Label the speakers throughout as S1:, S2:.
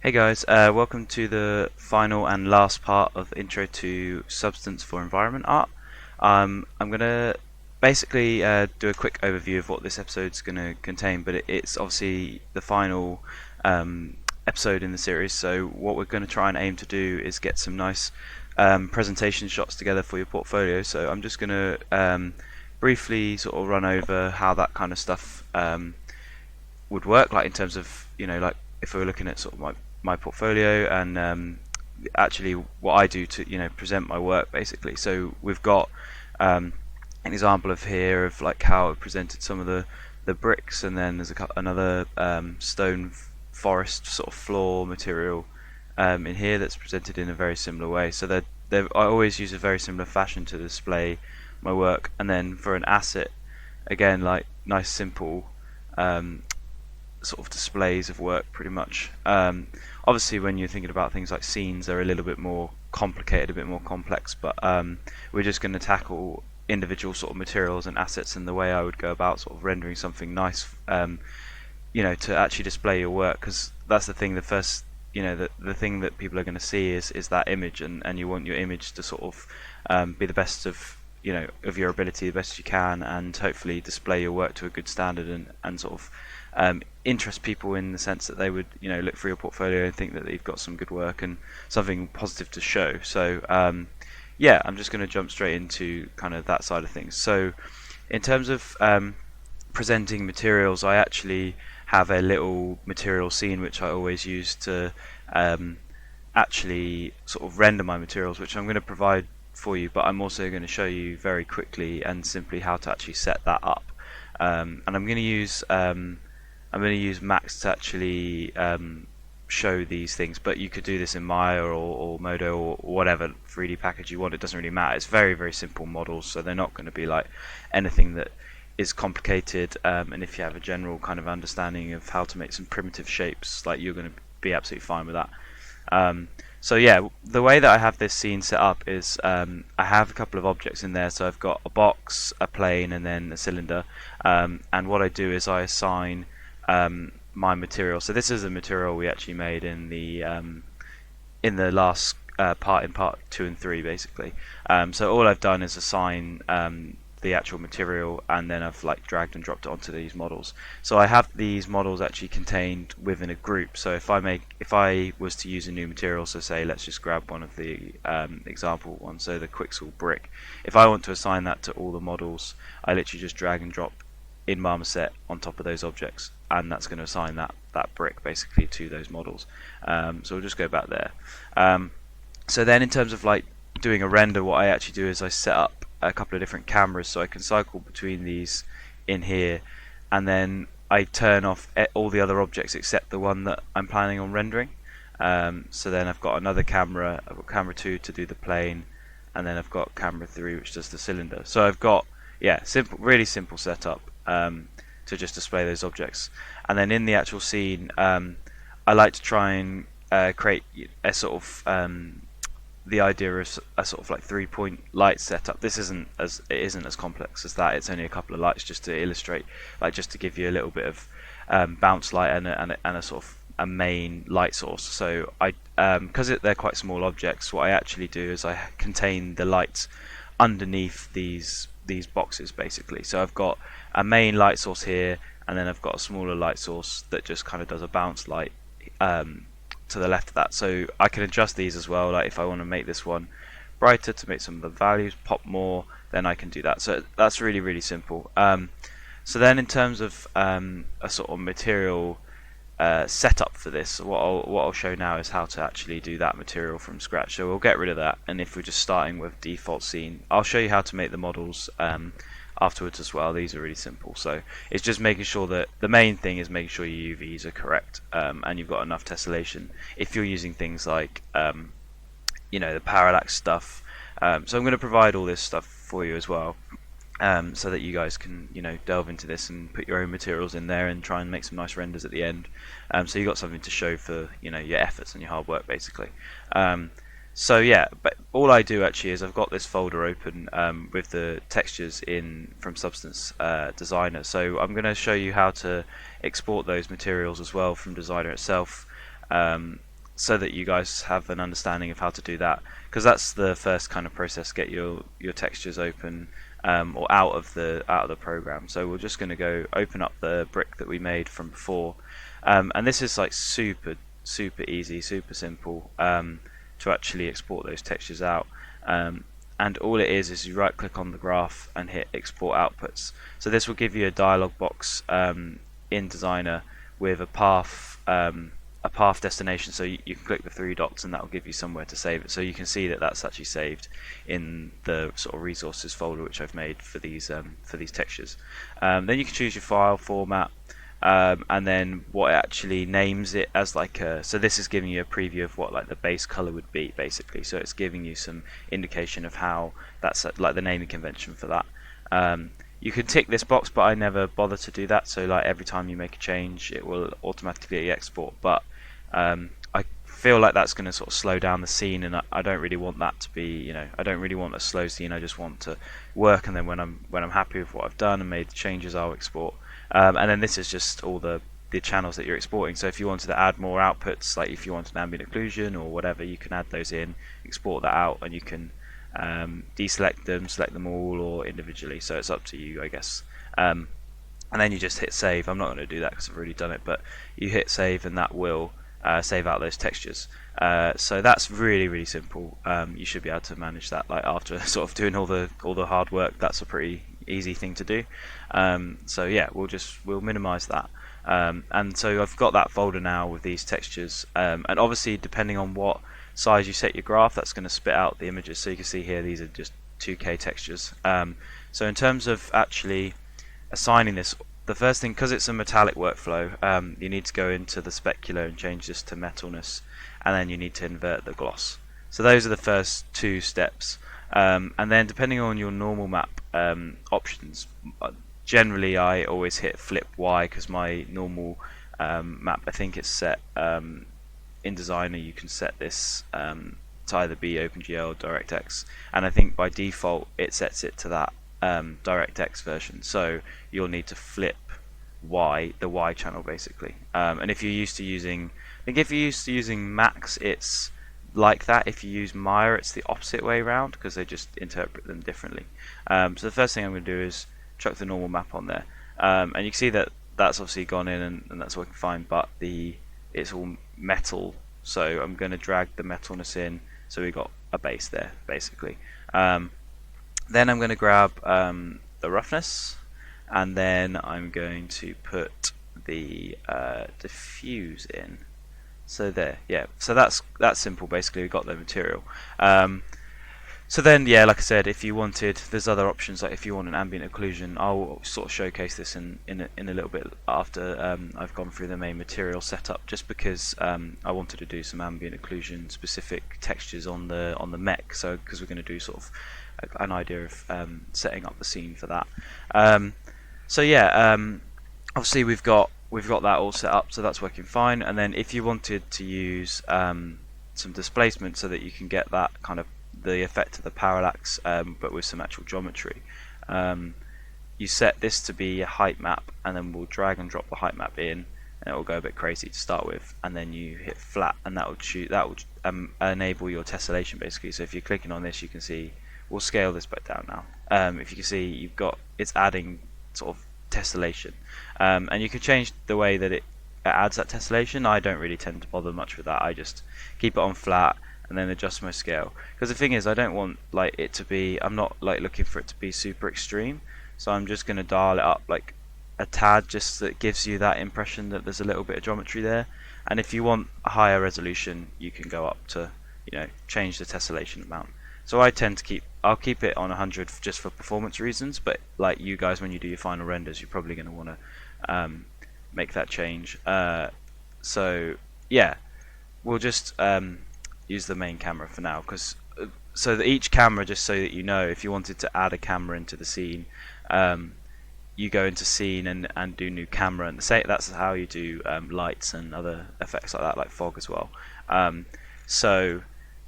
S1: Hey guys, welcome to the final and last part of Intro to Substance for Environment Art. I'm going to basically do a quick overview of what this episode's going to contain, but it's obviously the final episode in the series, so what we're going to try and aim to do is get some nice presentation shots together for your portfolio. So I'm just going to briefly sort of run over how that kind of stuff would work, like in terms of, like if we were looking at sort of my portfolio and actually what I do to present my work basically. So we've got an example of here of like how I presented some of the bricks, and then there's another stone forest sort of floor material in here that's presented in a very similar way. So I always use a very similar fashion to display my work. And then for an asset, again, like nice simple um, sort of displays of work pretty much. Obviously when you're thinking about things like scenes, they're a little bit more complicated, a bit more complex, but we're just going to tackle individual sort of materials and assets, and the way I would go about sort of rendering something nice to actually display your work, because that's the thing. The first, the thing that people are going to see is that image, and you want your image to sort of be the best of of your ability, the best you can, and hopefully display your work to a good standard, and sort of interest people in the sense that they would look through your portfolio and think that you've got some good work and something positive to show. So yeah, I'm just going to jump straight into kind of that side of things. So in terms of presenting materials, I actually have a little material scene which I always use to actually sort of render my materials, which I'm going to provide for you, but I'm also going to show you very quickly and simply how to actually set that up. And I'm going to use Max to actually show these things, but you could do this in Maya or Modo or whatever 3D package you want. It doesn't really matter. It's very, very simple models, so they're not going to be like anything that is complicated, and if you have a general kind of understanding of how to make some primitive shapes, like, you're going to be absolutely fine with that. So yeah, the way that I have this scene set up is I have a couple of objects in there. So I've got a box, a plane, and then a cylinder. And what I do is I assign my material. So this is a material we actually made in the last part, in part 2 and 3 basically. So all I've done is assign the actual material, and then I've like dragged and dropped it onto these models. So I have these models actually contained within a group. So if I was to use a new material, so say let's just grab one of the example ones, so the Quixel brick. If I want to assign that to all the models, I literally just drag and drop in Marmoset on top of those objects, and that's going to assign that brick basically to those models. So we'll just go back there. So then in terms of like doing a render, what I actually do is I set up a couple of different cameras so I can cycle between these in here, and then I turn off all the other objects except the one that I'm planning on rendering. So then I've got another camera, I've got camera 2 to do the plane, and then I've got camera 3 which does the cylinder. So I've got, yeah, really simple setup to just display those objects. And then in the actual scene, I like to try and create a sort of the idea of a sort of like 3-point light setup. It isn't as complex as that. It's only a couple of lights just to illustrate, like just to give you a little bit of bounce light and a sort of a main light source. So because they're quite small objects, what I actually do is I contain the lights underneath these boxes basically. So I've got a main light source here, and then I've got a smaller light source that just kind of does a bounce light to the left of that. So I can adjust these as well, like if I want to make this one brighter to make some of the values pop more, then I can do that. So that's really, really simple. So then in terms of a sort of material setup for this, what I'll show now is how to actually do that material from scratch. So we'll get rid of that, and if we're just starting with default scene, I'll show you how to make the models afterwards as well. These are really simple, so it's just making sure that the main thing is making sure your UVs are correct, and you've got enough tessellation if you're using things like the parallax stuff. So I'm going to provide all this stuff for you as well, so that you guys can delve into this and put your own materials in there and try and make some nice renders at the end. So you've got something to show for your efforts and your hard work basically. So yeah, but all I do actually is I've got this folder open with the textures in from Substance Designer. So I'm going to show you how to export those materials as well from Designer itself. so that you guys have an understanding of how to do that, because that's the first kind of process, get your textures open, or out of the program. So we're just going to go open up the brick that we made from before, and this is like super easy, super simple, to actually export those textures out. And all it is you right click on the graph and hit export outputs. So this will give you a dialog box in Designer with a path destination, so you can click the three dots and that will give you somewhere to save it. So you can see that that's actually saved in the sort of resources folder which I've made for these textures. Then you can choose your file format, and then what it actually names it as, like so this is giving you a preview of what like the base color would be basically, so it's giving you some indication of how that's like the naming convention for that. You can tick this box, but I never bother to do that, so like every time you make a change it will automatically export, but I feel like that's going to sort of slow down the scene, and I don't really want that to be, you know, I don't really want a slow scene. I just want to work, and then when I'm happy with what I've done and made the changes, I'll export. And then this is just all the channels that you're exporting. So if you wanted to add more outputs, like if you want an ambient occlusion or whatever, you can add those in, export that out, and you can deselect them, select them all, or individually. So it's up to you, I guess. And then you just hit save. I'm not going to do that because I've already done it, but you hit save and that will save out those textures. So that's really simple. You should be able to manage that, like after sort of doing all the hard work. That's a pretty easy thing to do. So yeah, we'll minimize that. And so I've got that folder now with these textures, and obviously depending on what size you set your graph, that's going to spit out the images. So you can see here these are just 2K textures. So in terms of actually assigning this, the first thing, because it's a metallic workflow, you need to go into the specular and change this to metalness, and then you need to invert the gloss. So those are the first two steps, and then depending on your normal map options, generally I always hit flip Y, because my normal map, I think it's set in Designer, you can set this to either be OpenGL or DirectX, and I think by default it sets it to that DirectX version, so you'll need to flip Y, the Y channel basically. And if you're used to using, I think if you're used to using Max, it's like that. If you use Maya, it's the opposite way around, because they just interpret them differently. So the first thing I'm going to do is chuck the normal map on there, and you can see that that's obviously gone in, and that's working fine, but it's all metal, so I'm going to drag the metalness in, so we got a base there basically. Then I'm going to grab the roughness, and then I'm going to put the diffuse in. So there, yeah. So that's simple. Basically, we got the material. So then, yeah, like I said, if you wanted, there's other options. Like if you want an ambient occlusion, I'll sort of showcase this in a little bit after I've gone through the main material setup. Just because I wanted to do some ambient occlusion specific textures on the mech. So because we're going to do sort of an idea of setting up the scene for that. So yeah, obviously we've got that all set up, so that's working fine. And then if you wanted to use some displacement so that you can get that kind of the effect of the parallax, but with some actual geometry, you set this to be a height map, and then we'll drag and drop the height map in, and it will go a bit crazy to start with, and then you hit flat, and that will enable your tessellation basically. So if you're clicking on this, you can see, we'll scale this back down now. If you can see, it's adding sort of tessellation, and you can change the way that it adds that tessellation. I don't really tend to bother much with that. I just keep it on flat and then adjust my scale, because the thing is, I don't want like it to be, I'm not like looking for it to be super extreme, so I'm just going to dial it up like a tad, just so it gives you that impression that there's a little bit of geometry there. And if you want a higher resolution, you can go up to, change the tessellation amount. So I tend to I'll keep it on 100 just for performance reasons, but like you guys, when you do your final renders, you're probably going to want to make that change. So yeah, we'll just use the main camera for now, because so that each camera, just so that you know, if you wanted to add a camera into the scene, you go into scene and do new camera, and that's how you do lights and other effects like that, like fog as well. So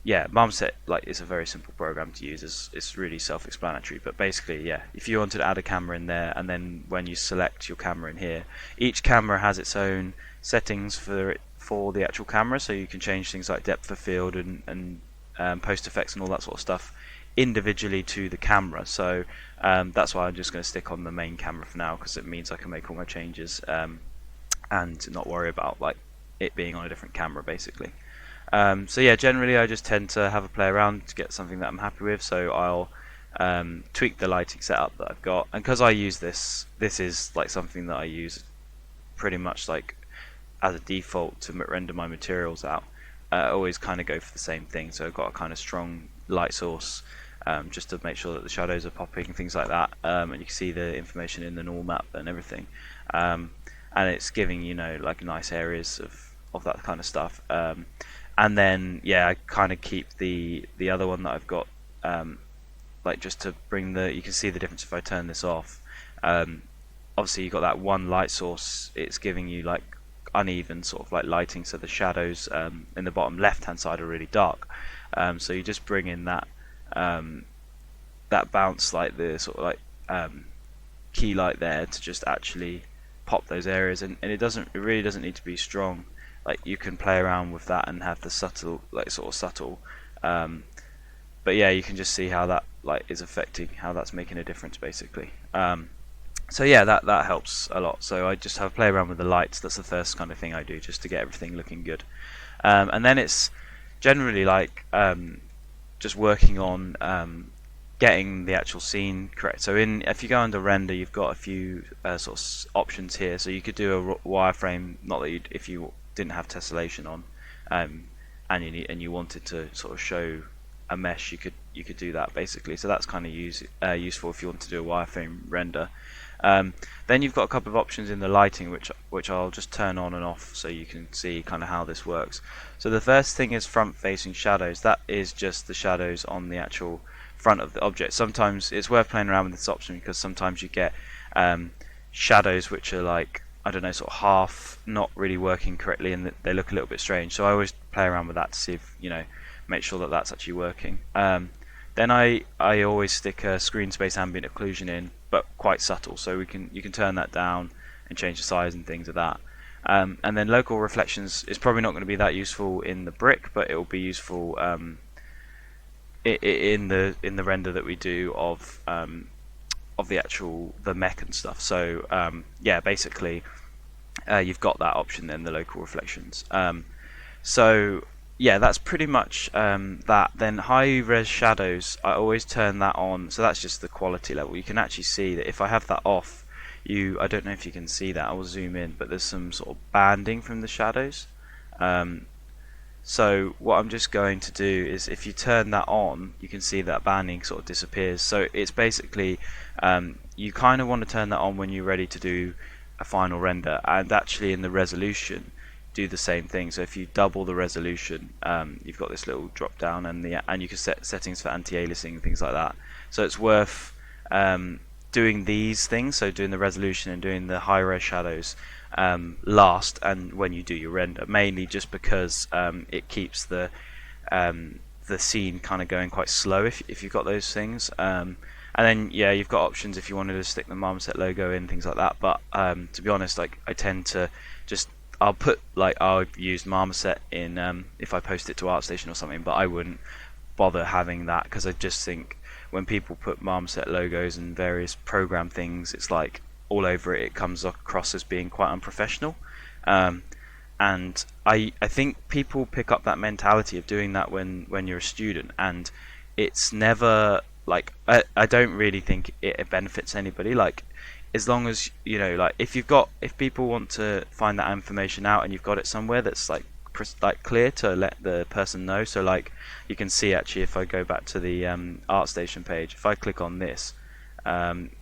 S1: yeah, Marmoset is a very simple program to use. It's really self-explanatory, but basically, yeah, if you wanted to add a camera in there, and then when you select your camera in here, each camera has its own settings for for the actual camera, so you can change things like depth of field and post effects and all that sort of stuff individually to the camera. So that's why I'm just going to stick on the main camera for now, because it means I can make all my changes and not worry about like it being on a different camera basically. So yeah, generally I just tend to have a play around to get something that I'm happy with. So I'll tweak the lighting setup that I've got, and because I use this is like something that I use pretty much like as a default to render my materials out. I always kind of go for the same thing, so I've got a kind of strong light source just to make sure that the shadows are popping, things like that, and you can see the information in the normal map and everything, and it's giving, you know, like nice areas of that kind of stuff. And then yeah, I kind of keep the other one that I've got, like just to bring the, you can see the difference if I turn this off. Obviously you've got that one light source, it's giving you like uneven sort of like lighting, so the shadows in the bottom left hand side are really dark, so you just bring in that that bounce, like the sort of like key light there, to just actually pop those areas, and it really doesn't need to be strong. Like you can play around with that and have the subtle, like sort of subtle, but yeah, you can just see how that like is affecting, how that's making a difference basically. So yeah, that helps a lot. So I just have a play around with the lights. That's the first kind of thing I do, just to get everything looking good. And then it's generally like just working on getting the actual scene correct. So if you go under render, you've got a few sort of options here. So you could do a wireframe, not that if you didn't have tessellation on, and you wanted to sort of show a mesh, you could do that basically. So that's kind of useful if you want to do a wireframe render. Then you've got a couple of options in the lighting, which I'll just turn on and off so you can see kind of how this works. So the first thing is front facing shadows. That is just the shadows on the actual front of the object. Sometimes it's worth playing around with this option, because sometimes you get shadows which are like, I don't know, sort of half not really working correctly, and they look a little bit strange. So I always play around with that to see if, you know, make sure that that's actually working. Then I always stick a screen space ambient occlusion in, but quite subtle, so you can turn that down and change the size and things of that. And then local reflections is probably not going to be that useful in the brick, but it will be useful in the render that we do of the actual mech and stuff. So yeah, basically you've got that option then, the local reflections. So yeah, that's pretty much that. Then high res shadows, I always turn that on, so that's just the quality level. You can actually see that if I have that off, I don't know if you can see that, I will zoom in, but there's some sort of banding from the shadows. So what I'm just going to do is, if you turn that on, you can see that banding sort of disappears. So it's basically, you kind of want to turn that on when you're ready to do a final render, and actually in the resolution do the same thing. So if you double the resolution, you've got this little drop down, and you can set settings for anti-aliasing and things like that. So it's worth doing these things, so doing the resolution and doing the high res shadows last, and when you do your render, mainly just because it keeps the scene kind of going quite slow if you've got those things. And then yeah, you've got options if you wanted to stick the Marmoset logo in, things like that. But to be honest, like I tend to just, I'll use Marmoset in if I post it to ArtStation or something, but I wouldn't bother having that, because I just think when people put Marmoset logos and various program things, it's like all over it comes across as being quite unprofessional. And I think people pick up that mentality of doing that when you're a student, and it's never like, I don't really think it benefits anybody. Like, as long as, you know, like if people want to find that information out and you've got it somewhere that's like clear to let the person know. So like you can see, actually, if I go back to the ArtStation page, if I click on this,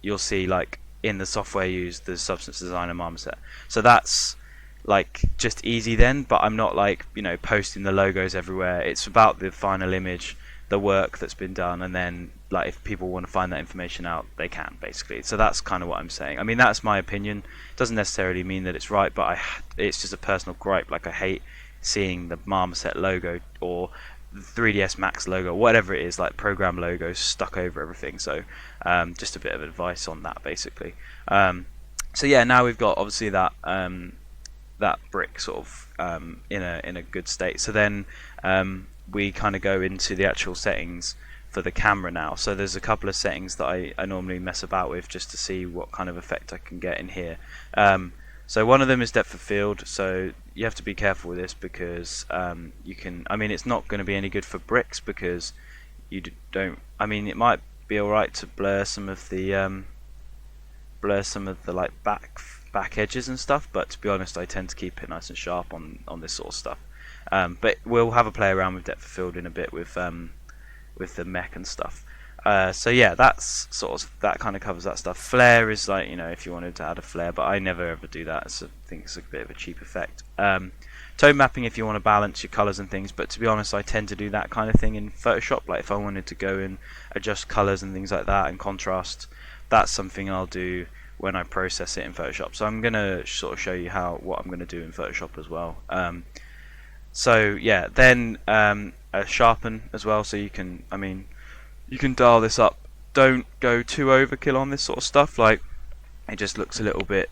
S1: you'll see like in the software used, the Substance Designer Marmoset. So that's like just easy then, but I'm not like, you know, posting the logos everywhere. It's about the final image, the work that's been done, and then like if people want to find that information out, they can, basically. So that's kind of what I'm saying. I mean, that's my opinion. It doesn't necessarily mean that it's right, but it's just a personal gripe. Like, I hate seeing the Marmoset logo or 3ds Max logo, whatever it is, like program logos stuck over everything. So just a bit of advice on that, basically. So yeah, now we've got obviously that that brick sort of in a good state. So then we kind of go into the actual settings for the camera now. So there's a couple of settings that I normally mess about with just to see what kind of effect I can get in here. So one of them is depth of field. So you have to be careful with this because you can. I mean, it's not going to be any good for bricks because you don't. I mean, it might be all right to blur some of the like back edges and stuff, but to be honest, I tend to keep it nice and sharp on this sort of stuff. But we'll have a play around with depth of field in a bit with the mech and stuff. So yeah, that's that kind of covers that stuff. Flare is like, you know, if you wanted to add a flare, but I never ever do that. I think it's a bit of a cheap effect. Tone mapping if you want to balance your colors and things, but to be honest, I tend to do that kind of thing in Photoshop. Like if I wanted to go and adjust colors and things like that and contrast, that's something I'll do when I process it in Photoshop. So I'm gonna sort of show you what I'm gonna do in Photoshop as well. So yeah, then sharpen as well. So you can, I mean, you can dial this up. Don't go too overkill on this sort of stuff. Like it just looks a little bit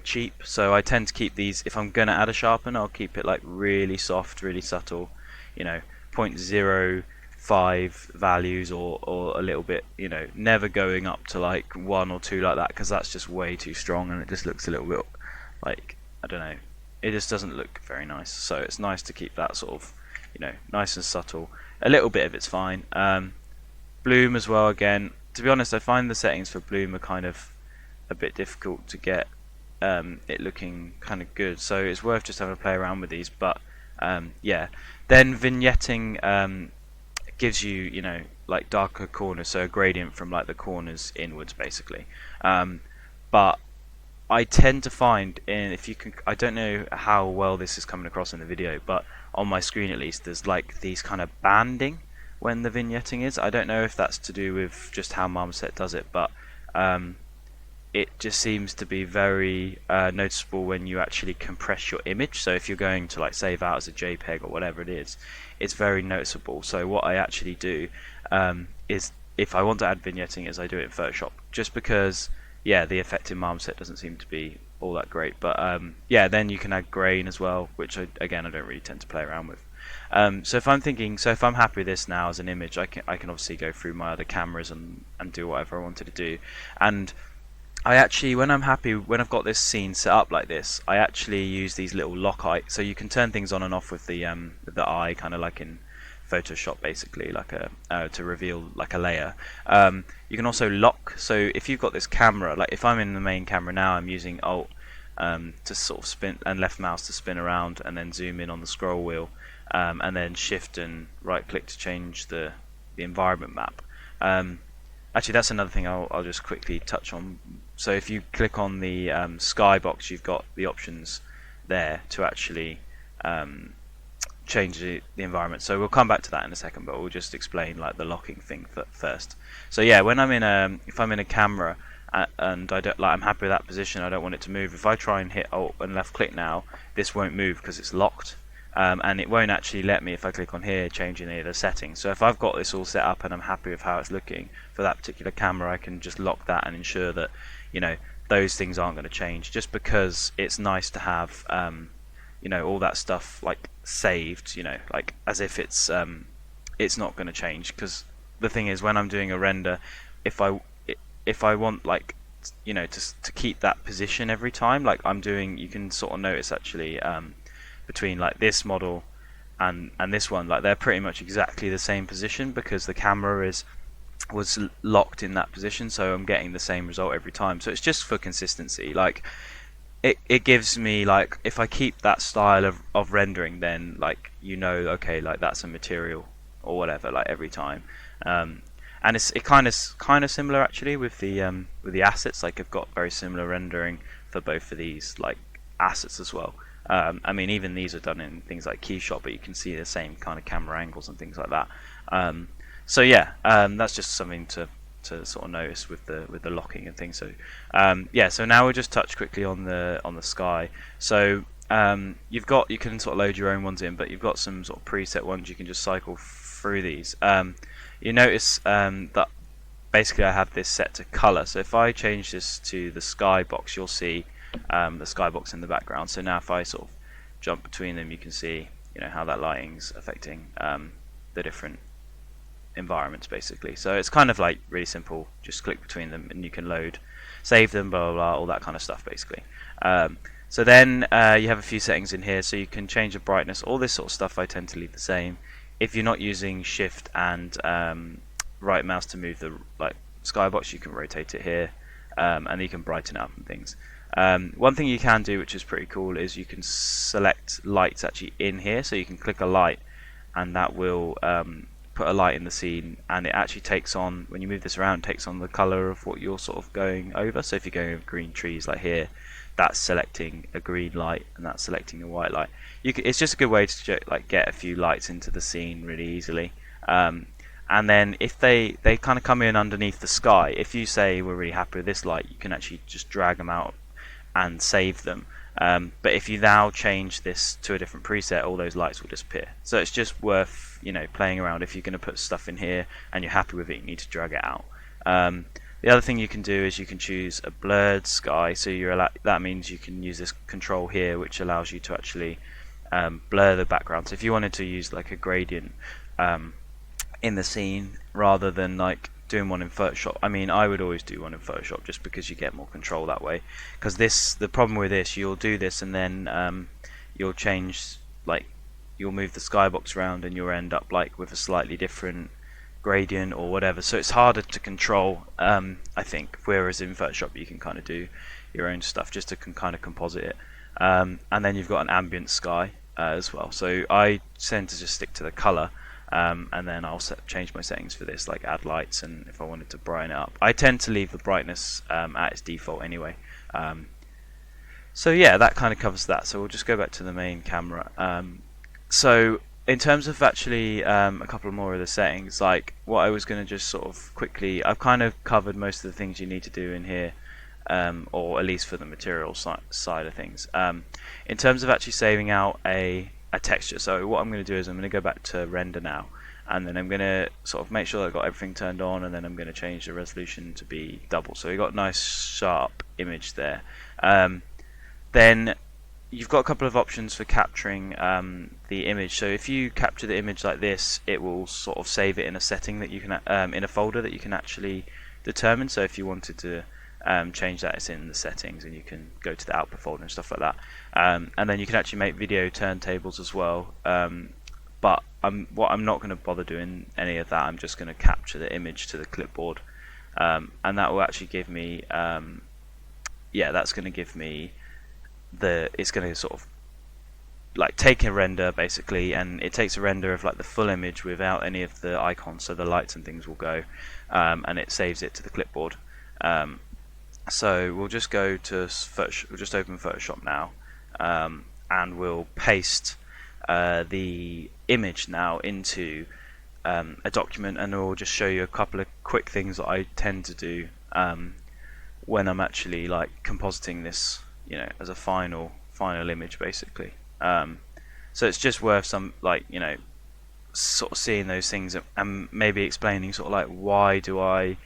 S1: cheap. So I tend to keep these. If I'm gonna add a sharpen, I'll keep it like really soft, really subtle. You know, 0.05 values or a little bit. You know, never going up to like 1 or 2 like that, because that's just way too strong and it just looks a little bit like, I don't know. It just doesn't look very nice. So it's nice to keep that sort of, you know, nice and subtle. A little bit of it's fine. Bloom as well. Again, to be honest, I find the settings for bloom are kind of a bit difficult to get it looking kind of good. So it's worth just having a play around with these. But yeah, then vignetting gives you, you know, like darker corners, so a gradient from like the corners inwards, basically. But I tend to find, if you can, I don't know how well this is coming across in the video, but on my screen at least, there's like these kind of banding when the vignetting is. I don't know if that's to do with just how Marmoset does it, but it just seems to be very noticeable when you actually compress your image. So if you're going to like save out as a JPEG or whatever it is, it's very noticeable. So what I actually do is, if I want to add vignetting, is I do it in Photoshop, just because yeah, the effect in Marmoset doesn't seem to be all that great. But yeah, then you can add grain as well, which again I don't really tend to play around with. So if I'm happy with this now as an image, I can obviously go through my other cameras and do whatever I wanted to do. And I actually, when I've got this scene set up like this, I actually use these little lock eye. So you can turn things on and off with the eye, kind of like in Photoshop, basically, like to reveal like a layer. You can also lock. So if you've got this camera, like if I'm in the main camera now, I'm using Alt to sort of spin, and left mouse to spin around, and then zoom in on the scroll wheel, and then Shift and right click to change the environment map. Actually, that's another thing I'll just quickly touch on. So if you click on the sky box, you've got the options there to actually change the environment. So we'll come back to that in a second, but we'll just explain like the locking thing first. So yeah, when I'm in if I'm in a camera and I don't, like, I'm happy with that position, I don't want it to move. If I try and hit Alt and left click now, this won't move because it's locked. And it won't actually let me, if I click on here, change any of the settings. So if I've got this all set up and I'm happy with how it's looking for that particular camera, I can just lock that and ensure that, you know, those things aren't going to change, just because it's nice to have you know, all that stuff like saved, you know, like as if it's not going to change. Because the thing is, when I'm doing a render, if I want, like, you know, to keep that position every time, like I'm doing, you can sort of notice actually between like this model and this one, like they're pretty much exactly the same position, because the camera was locked in that position, so I'm getting the same result every time. So it's just for consistency. Like it gives me, like, if I keep that style of rendering, then, like, you know, okay, like that's a material or whatever, like every time. And it kind of similar actually with the assets. Like I've got very similar rendering for both of these like assets as well. I mean, even these are done in things like Keyshot, but you can see the same kind of camera angles and things like that. So yeah, that's just something to sort of notice with the locking and things. So yeah, so now we'll just touch quickly on the sky. So you can sort of load your own ones in, but you've got some sort of preset ones. You can just cycle through these. You notice that basically I have this set to color. So if I change this to the sky box, you'll see the skybox in the background. So now if I sort of jump between them, you can see how that lighting's affecting the different environments basically. So it's kind of like really simple, just click between them and you can load, save them, blah blah, blah, all that kind of stuff basically. So then you have a few settings in here, so you can change the brightness, all this sort of stuff I tend to leave the same. If you're not using shift and right mouse to move the skybox, you can rotate it here, and you can brighten it up and things. One thing you can do, which is pretty cool, is you can select lights actually in here, so you can click a light and that will put a light in the scene, and it actually takes on, when you move this around, takes on the color of what you're sort of going over. So if you're going over green trees like here, that's selecting a green light and that's selecting a white light. It's just a good way to get a few lights into the scene really easily. And then if they kind of come in underneath the sky, if you say we're really happy with this light, you can actually just drag them out and save them. But if you now change this to a different preset, all those lights will disappear. So it's just worth playing around. If you're going to put stuff in here and you're happy with it, you need to drag it out. The other thing you can do is you can choose a blurred sky. So that means you can use this control here, which allows you to actually blur the background. So if you wanted to use like a gradient in the scene rather than like doing one in Photoshop, I mean, I would always do one in Photoshop just because you get more control that way. Because the problem with this, you'll do this and then you'll change, you'll move the skybox around and you'll end up with a slightly different gradient or whatever. So it's harder to control, I think. Whereas in Photoshop you can kind of do your own stuff just to kind of composite it. And then you've got an ambient sky as well. So I tend to just stick to the color. And then I'll change my settings for this, like add lights, and if I wanted to brighten it up. I tend to leave the brightness at its default anyway. So yeah, that kind of covers that. So we'll just go back to the main camera. So in terms of actually a couple more of the settings, like what I was going to just sort of quickly, I've kind of covered most of the things you need to do in here, or at least for the material side of things. In terms of actually saving out a texture, so what I'm going to do is I'm going to go back to render now, and then I'm going to sort of make sure that I've got everything turned on, and then I'm going to change the resolution to be double, so we've got a nice sharp image there. Then you've got a couple of options for capturing the image. So if you capture the image like this, it will sort of save it in a setting that you can in a folder that you can actually determine. So if you wanted to change that, it's in the settings, and you can go to the output folder and stuff like that. And then you can actually make video turntables as well. But I'm not going to bother doing any of that. I'm just going to capture the image to the clipboard, and that will actually give me that's going to give me it's going to sort of take a render basically, and it takes a render of the full image without any of the icons, so the lights and things will go, and it saves it to the clipboard. So we'll just go to Photoshop, we'll just open Photoshop now, and we'll paste the image now into a document, and we'll just show you a couple of quick things that I tend to do when I'm actually compositing this, as a final image basically. So it's just worth some sort of seeing those things and maybe explaining sort of why do I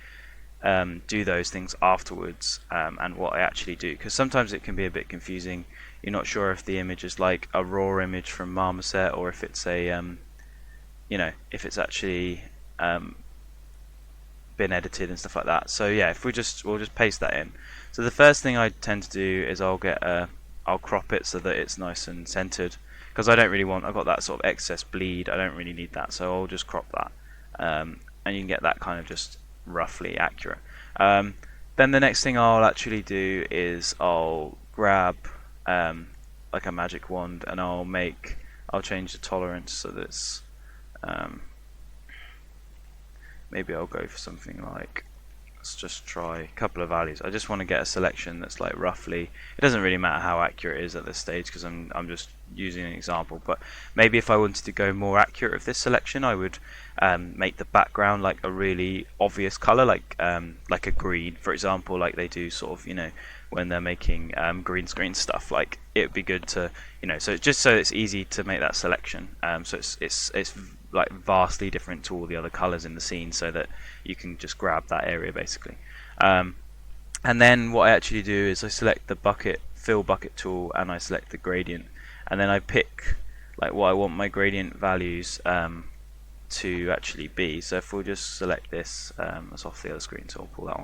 S1: do those things afterwards, and what I actually do, because sometimes it can be a bit confusing. You're not sure if the image is like a raw image from Marmoset, or if it's a if it's actually been edited and stuff like that. So yeah, if we'll just paste that in. So the first thing I tend to do is I'll crop it so that it's nice and centered, because I don't really want, I've got that sort of excess bleed, I don't really need that, so I'll just crop that, and you can get that kind of just roughly accurate. Then the next thing I'll actually do is I'll grab like a magic wand, and I'll change the tolerance so that it's maybe I'll go for something like, let's just try a couple of values. I just want to get a selection that's roughly, it doesn't really matter how accurate it is at this stage because I'm just using an example, but maybe if I wanted to go more accurate with this selection, I would make the background a really obvious color, like a green, for example, like they do sort of when they're making green screen stuff. It would be good to so just so it's easy to make that selection, so it's vastly different to all the other colors in the scene, so that you can just grab that area basically. And then what I actually do is I select the bucket fill bucket tool and I select the gradient, and then I pick like what I want my gradient values to actually be. So if we'll just select this, that's off the other screen, so I'll pull that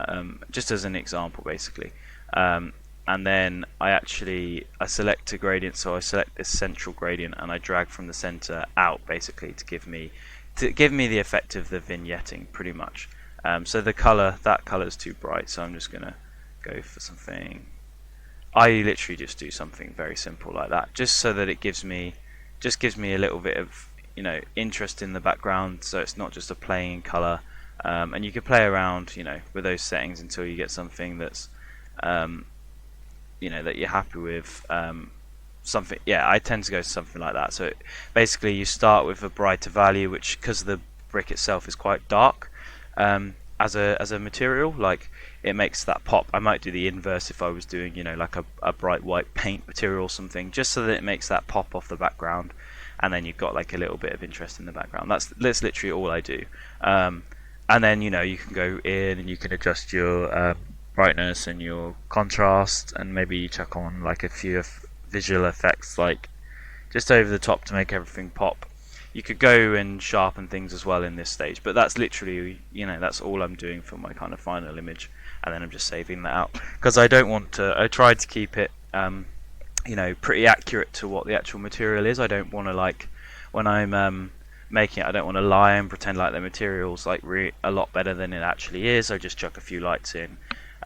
S1: on, just as an example basically. And then I select a gradient, so I select this central gradient and I drag from the center out basically to give me the effect of the vignetting pretty much. So that color is too bright, so I'm just gonna go for something. I literally just do something very simple like that, just so that it gives me a little bit of interest in the background, so it's not just a plain color. And you can play around with those settings until you get something that's that you're happy with. I tend to go to something like that. So basically you start with a brighter value, which, because the brick itself is quite dark, as a material, like, it makes that pop. I might do the inverse if I was doing like a bright white paint material or something, just so that it makes that pop off the background, and then you've got like a little bit of interest in the background. That's literally all I do. And then you can go in and you can adjust your brightness and your contrast, and maybe you chuck on like a few visual effects, like just over the top to make everything pop. You could go and sharpen things as well in this stage, but that's literally that's all I'm doing for my kind of final image, and then I'm just saving that out because I don't want to. I tried to keep it pretty accurate to what the actual material is. I don't want to, like, when I'm making it, I don't want to lie and pretend like the material's like a lot better than it actually is. I just chuck a few lights in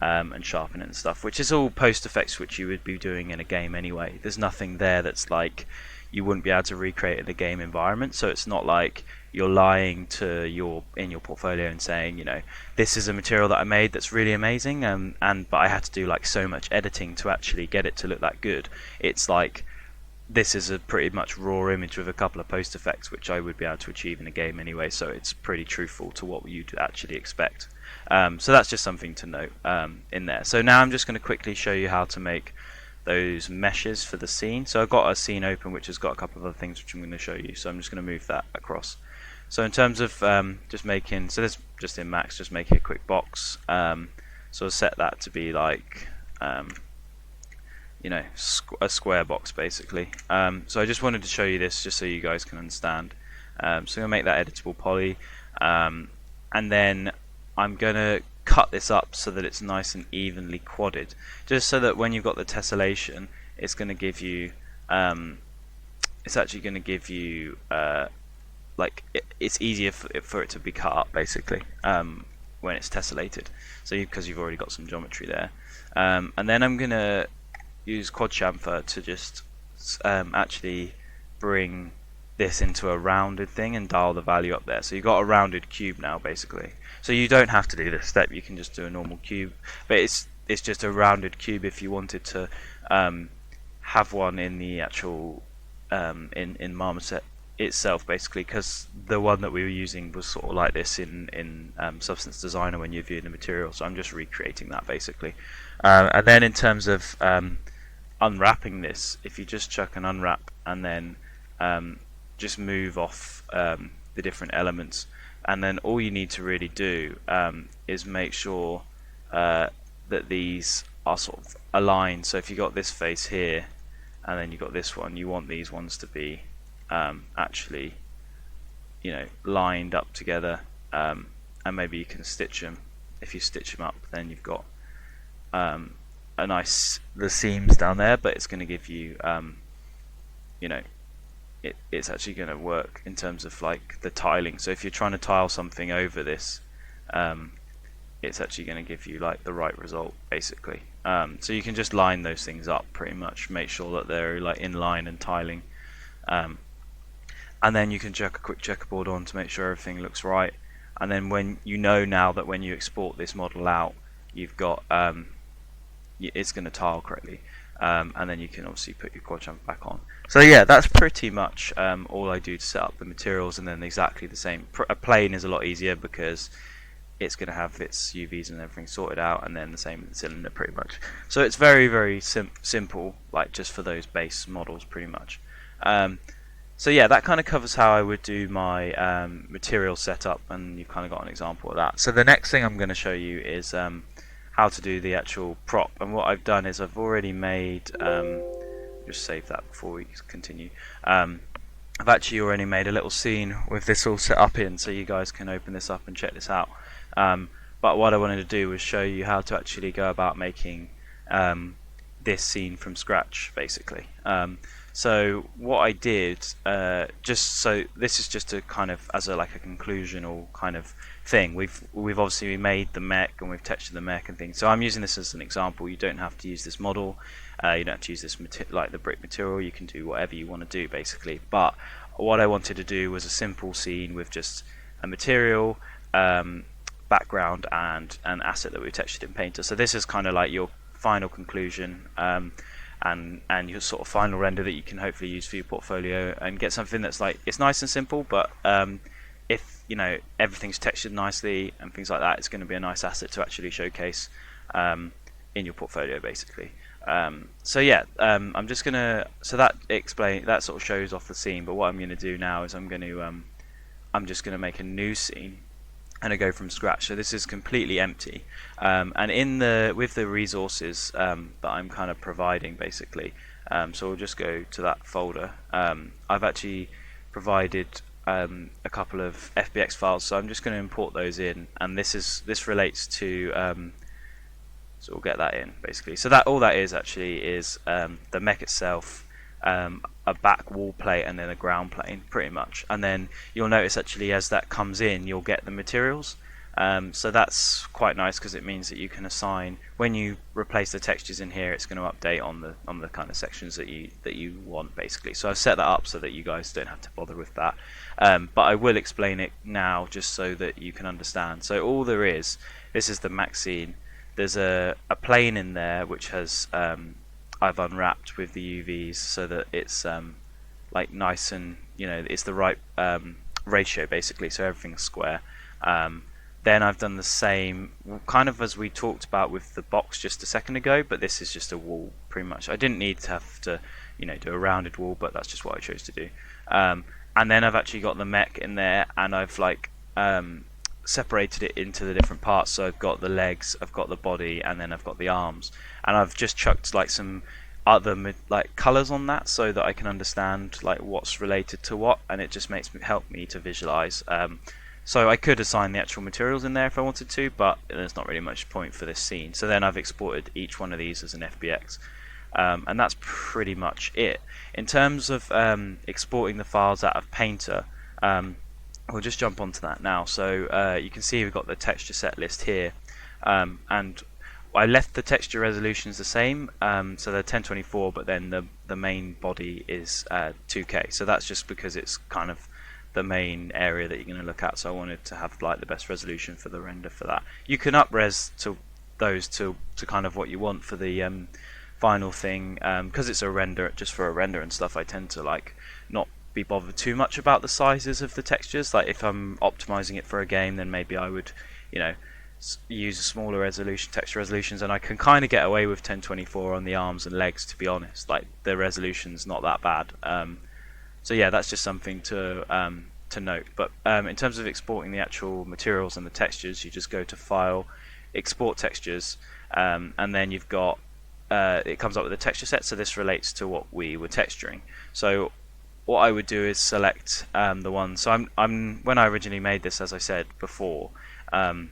S1: and sharpen it and stuff, which is all post effects which you would be doing in a game anyway. There's nothing there that's like you wouldn't be able to recreate in a game environment, so it's not like you're lying to your portfolio and saying this is a material that I made that's really amazing, but I had to do like so much editing to actually get it to look that good. It's like, this is a pretty much raw image with a couple of post effects which I would be able to achieve in a game anyway, so it's pretty truthful to what you'd actually expect. So that's just something to note in there. So now I'm just going to quickly show you how to make those meshes for the scene. So I've got a scene open which has got a couple of other things which I'm going to show you, so I'm just going to move that across. So in terms of just making, so this just in Max, just making a quick box, so I'll set that to be like a square box basically. So I just wanted to show you this just so you guys can understand. So I'm going to make that editable poly, and then I'm going to cut this up so that it's nice and evenly quadded, just so that when you've got the tessellation, it's going to give you it's actually going to give you it's easier for it to be cut up basically when it's tessellated, so because you've already got some geometry there. And then I'm going to use quad chamfer to just actually bring this into a rounded thing and dial the value up there. So you've got a rounded cube now basically. So you don't have to do this step, you can just do a normal cube, but it's just a rounded cube if you wanted to have one in the actual in Marmoset itself basically, because the one that we were using was sort of like this in Substance Designer when you're viewing the material, so I'm just recreating that basically. And then in terms of unwrapping this, if you just chuck an unwrap and then just move off the different elements, and then all you need to really do is make sure that these are sort of aligned. So if you got this face here and then you got this one, you want these ones to be actually lined up together, and maybe you can stitch them. If you stitch them up, then you've got a nice, the seams down there, but it's going to give you it's actually going to work in terms of like the tiling. So if you're trying to tile something over this, it's actually going to give you like the right result basically. So you can just line those things up pretty much, make sure that they're like in line and tiling, and then you can chuck a quick checkerboard on to make sure everything looks right. And then when now that when you export this model out, you've got it's going to tile correctly, and then you can obviously put your quad chamfer back on. So yeah, that's pretty much all I do to set up the materials, and then exactly the same. A plane is a lot easier because it's going to have its UVs and everything sorted out, and then the same with the cylinder pretty much. So it's very, very simple, like just for those base models pretty much. So yeah, that kind of covers how I would do my material setup, and you've kind of got an example of that. So the next thing I'm going to show you is how to do the actual prop. And what I've done is I've already made, just save that before we continue. I've actually already made a little scene with this all set up in, so you guys can open this up and check this out. But what I wanted to do was show you how to actually go about making this scene from scratch, basically. So what I did, just so this is just a kind of as a like a conclusional kind of thing. We've obviously made the mech and we've textured the mech and things. So I'm using this as an example. You don't have to use this model. You don't have to use this like the brick material. You can do whatever you want to do, basically. But what I wanted to do was a simple scene with just a material, background, and an asset that we've textured in Painter. So this is kind of like your final conclusion. And your sort of final render that you can hopefully use for your portfolio and get something that's like, it's nice and simple, but if you know everything's textured nicely and things like that, it's going to be a nice asset to actually showcase in your portfolio, basically. So yeah, I'm just gonna, so that sort of shows off the scene. But what I'm going to do now is I'm just going to make a new scene and I go from scratch. So this is completely empty, and with the resources that I'm kind of providing, basically. So we'll just go to that folder. I've actually provided a couple of FBX files, so I'm just going to import those in, and this relates to. So we'll get that in, basically. So that all that is actually is the mech itself, a back wall plate, and then a ground plane, pretty much. And then you'll notice actually as that comes in, you'll get the materials. So that's quite nice because it means that you can assign, when you replace the textures in here, it's going to update on the kind of sections that you want, basically. So I've set that up so that you guys don't have to bother with that. But I will explain it now just so that you can understand. So all there is, this is the max scene. There's a plane in there which has I've unwrapped with the UVs so that it's like nice and, you know, it's the right ratio, basically, so everything's square. Then I've done the same kind of as we talked about with the box just a second ago, but this is just a wall, pretty much. I didn't need to have to, you know, do a rounded wall, but that's just what I chose to do. And then I've actually got the mech in there, and I've like separated it into the different parts. So I've got the legs, I've got the body, and then I've got the arms, and I've just chucked like some other like colors on that so that I can understand like what's related to what, and it just help me to visualize. So I could assign the actual materials in there if I wanted to, but there's not really much point for this scene. So then I've exported each one of these as an FBX, and that's pretty much it. In terms of exporting the files out of Painter, we'll just jump onto that now. So you can see we've got the texture set list here, and I left the texture resolutions the same, so they're 1024, but then the main body is 2K. So that's just because it's kind of the main area that you're going to look at. So I wanted to have like the best resolution for the render for that. You can up-res to those to kind of what you want for the final thing, because it's a render, just for a render and stuff. I tend to like not be bothered too much about the sizes of the textures. Like if I'm optimizing it for a game, then maybe I would, you know, use a smaller resolution, texture resolutions, and I can kind of get away with 1024 on the arms and legs, to be honest. Like the resolution's not that bad. So yeah, that's just something to note. But in terms of exporting the actual materials and the textures, you just go to File, Export Textures, and then you've got it comes up with a texture set. So this relates to what we were texturing. So what I would do is select the one. So when I originally made this, as I said before, I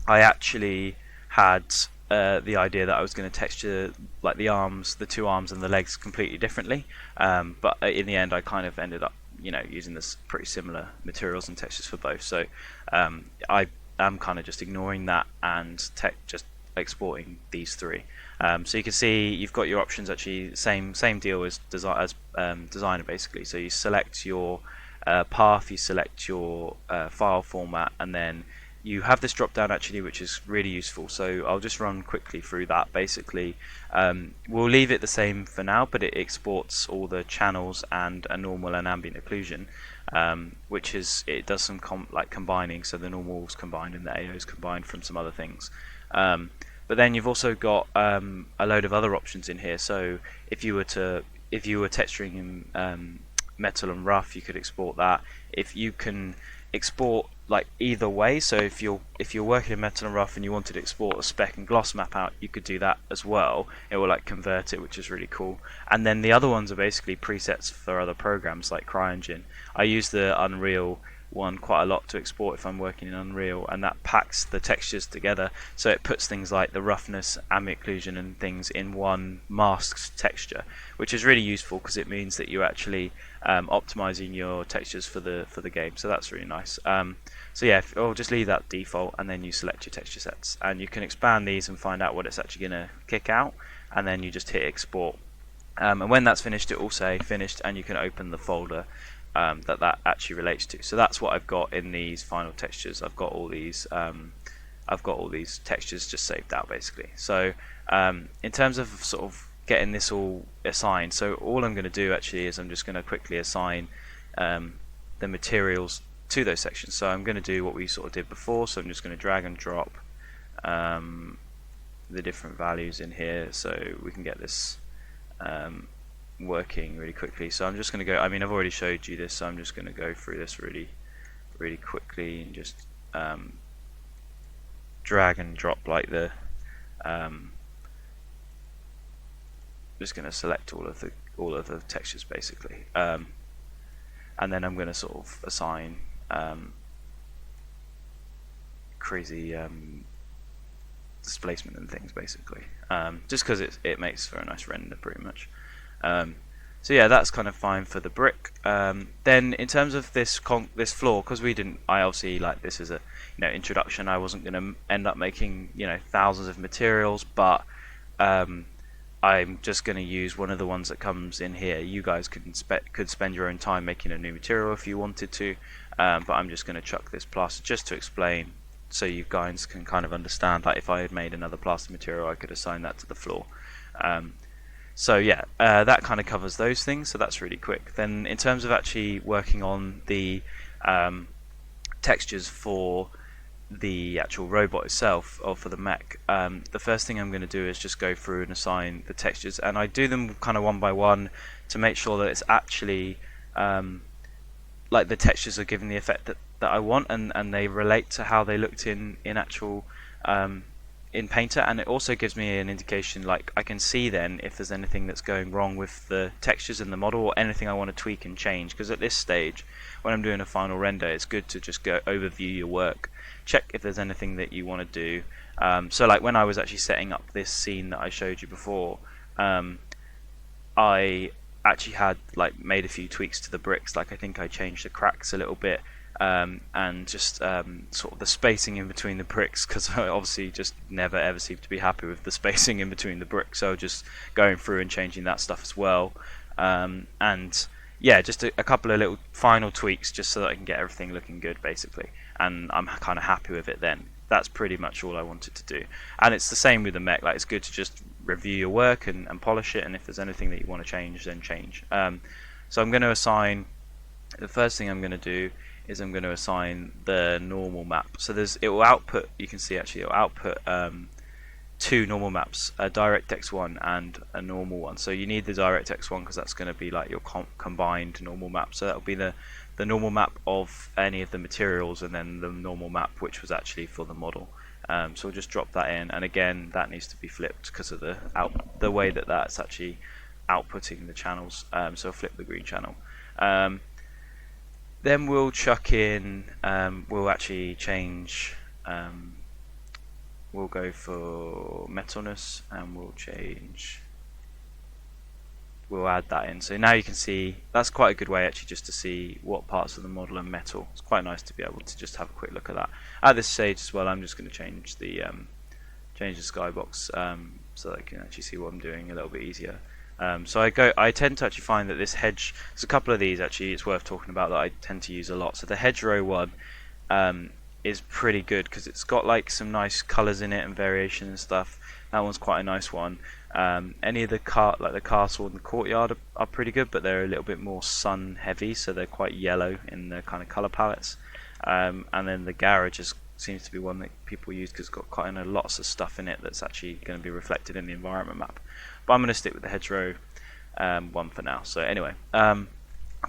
S1: actually had the idea that I was going to texture like the arms, the two arms and the legs completely differently, but in the end I kind of ended up, you know, using this pretty similar materials and textures for both. So I am kind of just ignoring that and just exporting these three. So you can see you've got your options, actually same deal as designer, basically. So you select your path, you select your file format, and then you have this drop down actually, which is really useful. So I'll just run quickly through that. Basically, we'll leave it the same for now, but it exports all the channels and a normal and ambient occlusion, which is, it does some like combining, so the normals combined and the AOs combined from some other things. But then you've also got a load of other options in here. So if you were texturing in metal and rough, you could export that. If you can export like either way. So if you're working in metal and rough and you wanted to export a spec and gloss map out, you could do that as well. It will like convert it, which is really cool. And then the other ones are basically presets for other programs like CryEngine. I use the Unreal one quite a lot to export if I'm working in Unreal, and that packs the textures together, so it puts things like the roughness, ambient occlusion and things in one masked texture, which is really useful because it means that you're actually optimizing your textures for the game. So that's really nice. So yeah, I'll just leave that default, and then you select your texture sets, and you can expand these and find out what it's actually going to kick out, and then you just hit export. And when that's finished, it will say finished, and you can open the folder that actually relates to. So that's what I've got in these final textures. I've got all these textures just saved out basically. So in terms of sort of getting this all assigned, so all I'm going to do actually is I'm just going to quickly assign the materials to those sections. So I'm going to do what we sort of did before. So I'm just going to drag and drop the different values in here so we can get this working really quickly. So I'm just going to go, I mean I've already showed you this, so I'm just going to go through this really quickly and just drag and drop like the just going to select all of the textures basically, and then I'm going to sort of assign crazy displacement and things basically, just because it makes for a nice render pretty much. So yeah, that's kind of fine for the brick. Then in terms of this floor, because I obviously, like, this is a introduction. I wasn't going to end up making thousands of materials, but I'm just going to use one of the ones that comes in here. You guys could spend your own time making a new material if you wanted to, but I'm just going to chuck this plaster just to explain, so you guys can kind of understand. Like if I had made another plaster material, I could assign that to the floor. So yeah, that kind of covers those things, so that's really quick. Then in terms of actually working on the textures for the actual robot itself, or for the mech, the first thing I'm going to do is just go through and assign the textures, and I do them kind of one by one to make sure that it's actually like the textures are given the effect that I want, and they relate to how they looked in actual in Painter. And it also gives me an indication, like I can see then if there's anything that's going wrong with the textures in the model, or anything I want to tweak and change, because at this stage when I'm doing a final render, it's good to just go overview your work, check if there's anything that you want to do. So like when I was actually setting up this scene that I showed you before, I actually had made a few tweaks to the bricks. Like I think I changed the cracks a little bit, and just sort of the spacing in between the bricks, because I obviously just never ever seem to be happy with the spacing in between the bricks, so just going through and changing that stuff as well. And yeah, just a couple of little final tweaks just so that I can get everything looking good basically, and I'm kind of happy with it then. That's pretty much all I wanted to do. And it's the same with the mech. Like, it's good to just review your work and polish it, and if there's anything that you want to change, then change. So I'm going to assign, the first thing I'm going to do is I'm going to assign the normal map. So it will output, you can see actually it will output two normal maps, a DirectX one and a normal one. So you need the DirectX one because that's going to be like your combined normal map. So that will be the normal map of any of the materials, and then the normal map which was actually for the model. So we'll just drop that in, and again that needs to be flipped because of the way that that's actually outputting the channels. So I'll flip the green channel. Then we'll chuck in, we'll actually change, we'll go for metalness, and we'll add that in. So now you can see that's quite a good way actually just to see what parts of the model are metal. It's quite nice to be able to just have a quick look at that. At this stage as well, I'm just going to change the skybox so that I can actually see what I'm doing a little bit easier. So I tend to actually find that this hedge, there's a couple of these actually it's worth talking about that I tend to use a lot. So the hedgerow one is pretty good because it's got like some nice colours in it and variation and stuff. That one's quite a nice one. Any of the the castle and the courtyard are pretty good, but they're a little bit more sun heavy, so they're quite yellow in their kind of colour palettes. And then the garage seems to be one that people use because it's got quite lots of stuff in it that's actually going to be reflected in the environment map. But I'm going to stick with the hedgerow one for now. So anyway, I'll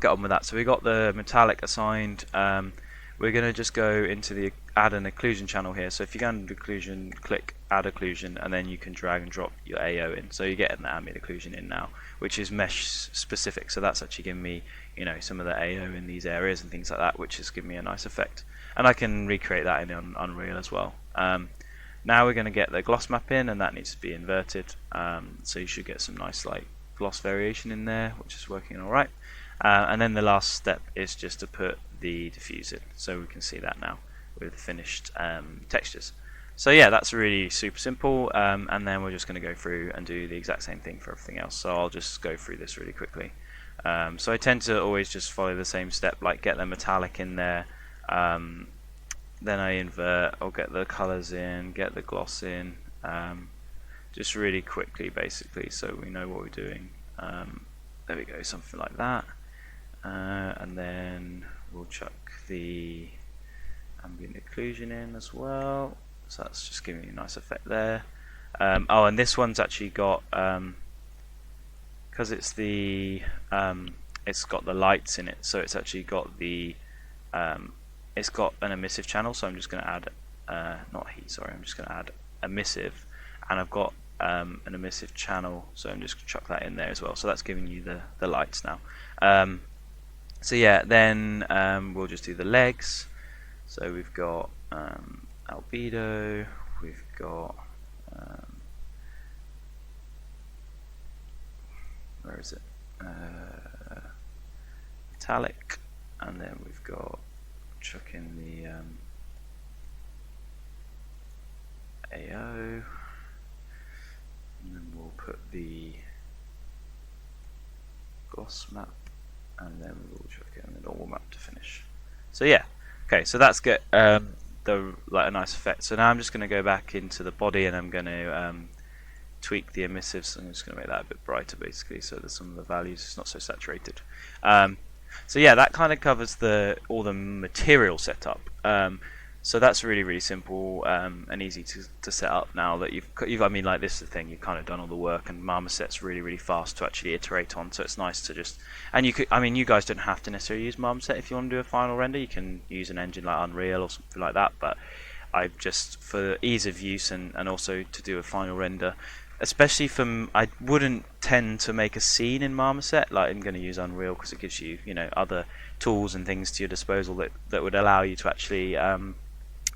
S1: get on with that. So we got the metallic assigned. we're going to just go into the add an occlusion channel here. So if you go under occlusion, click add occlusion, and then you can drag and drop your AO in. So you're getting the ambient occlusion in now, which is mesh specific. So that's actually giving me, you know, some of the AO in these areas and things like that, which is giving me a nice effect. And I can recreate that in Unreal as well. Now we're going to get the gloss map in, and that needs to be inverted. So you should get some nice like gloss variation in there, which is working all right. And then the last step is just to put the diffuse in, so we can see that now with finished textures. So yeah, that's really super simple, and then we're just going to go through and do the exact same thing for everything else. So I'll just go through this really quickly. So I tend to always just follow the same step, like get the metallic in there, then I invert, I'll get the colors in, get the gloss in, just really quickly basically, so we know what we're doing. There we go, something like that. And then we'll chuck the ambient occlusion in as well, so that's just giving you a nice effect there. Oh, and this one's actually got, because it's got the lights in it, so it's actually got the it's got an emissive channel, so I'm just going to add not heat, sorry, I'm just going to add emissive, and I've got an emissive channel, so I'm just going to chuck that in there as well. So that's giving you the lights now. So yeah, then we'll just do the legs. So we've got albedo, we've got where is it? Metallic, and then we've got chuck in the AO, and then we'll put the gloss map, and then we'll chuck in the normal map to finish. So yeah, okay, so that's get a nice effect. So now I'm just going to go back into the body, and I'm going to tweak the emissives. I'm just going to make that a bit brighter basically, so that some of the values is not so saturated. So yeah, that kind of covers all the material setup. So that's really simple and easy to set up now that you've I mean, like, this is the thing, you've kind of done all the work, and Marmoset's really fast to actually iterate on, so it's nice to just, and you could, I mean, you guys don't have to necessarily use Marmoset if you want to do a final render. You can use an engine like Unreal or something like that, but I've just, for ease of use and also to do a final render, especially from, I wouldn't tend to make a scene in Marmoset. Like, I'm going to use Unreal because it gives you, you know, other tools and things to your disposal that would allow you to actually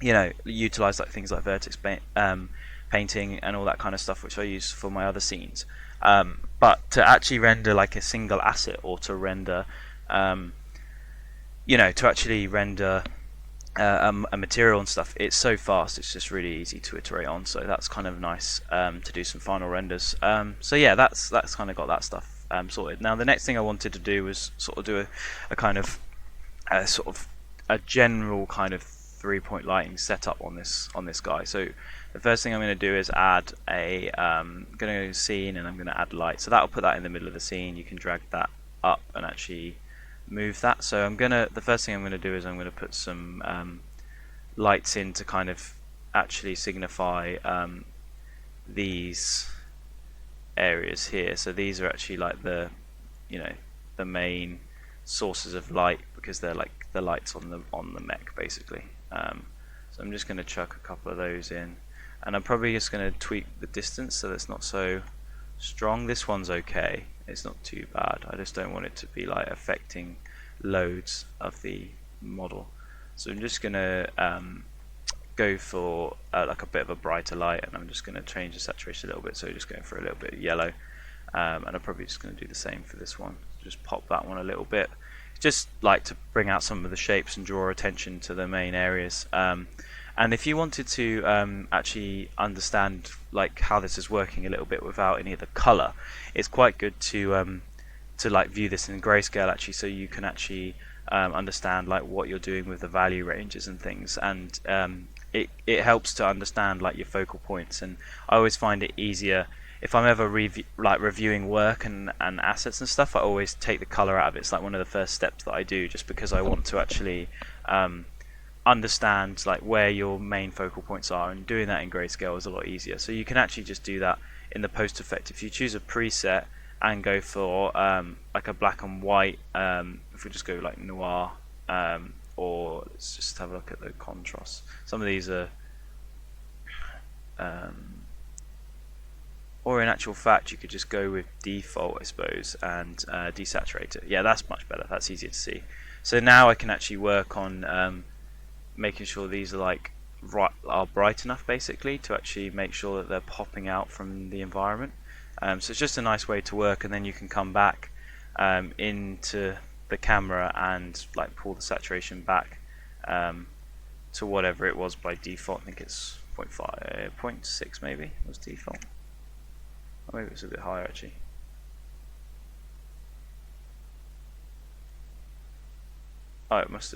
S1: you know, utilize like things like vertex painting and all that kind of stuff, which I use for my other scenes. But to actually render like a single asset, or to render you know, to actually render a material and stuff, it's so fast, it's just really easy to iterate on, so that's kind of nice to do some final renders. So yeah, that's kind of got that stuff sorted. Now the next thing I wanted to do was sort of do a kind of sort of a general kind of 3-point lighting setup on this guy. So the first thing I'm going to do is add I'm going to go to scene, and I'm going to add light. So that'll put that in the middle of the scene. You can drag that up and actually move that. So the first thing I'm going to do is I'm going to put some lights in to kind of actually signify these areas here. So these are actually like the, you know, the main sources of light, because they're like the lights on the mech basically. So I'm just going to chuck a couple of those in, and I'm probably just going to tweak the distance so that it's not so strong. This one's okay, it's not too bad. I just don't want it to be like affecting loads of the model. So I'm just going to go for like a bit of a brighter light, and I'm just going to change the saturation a little bit, so just going for a little bit of yellow, and I'm probably just going to do the same for this one. Just pop that one a little bit, just like to bring out some of the shapes and draw attention to the main areas. And if you wanted to actually understand like how this is working a little bit without any of the color, it's quite good to like view this in grayscale actually, so you can actually understand like what you're doing with the value ranges and things, and it helps to understand like your focal points. And I always find it easier if I'm ever reviewing work and assets and stuff. I always take the color out of it. It's like one of the first steps that I do, just because I want to actually understand like where your main focal points are, and doing that in grayscale is a lot easier. So you can actually just do that in the post effect. If you choose a preset and go for like a black and white, if we just go like noir, or let's just have a look at the contrast. Some of these are or in actual fact you could just go with default, I suppose, and desaturate it. Yeah, that's much better, that's easier to see. So now I can actually work on making sure these are are bright enough basically to actually make sure that they're popping out from the environment. So it's just a nice way to work, and then you can come back into the camera and pull the saturation back to whatever it was by default. I think it's 0.5, 0.6 maybe was default. Or maybe it was a bit higher actually. Oh, it must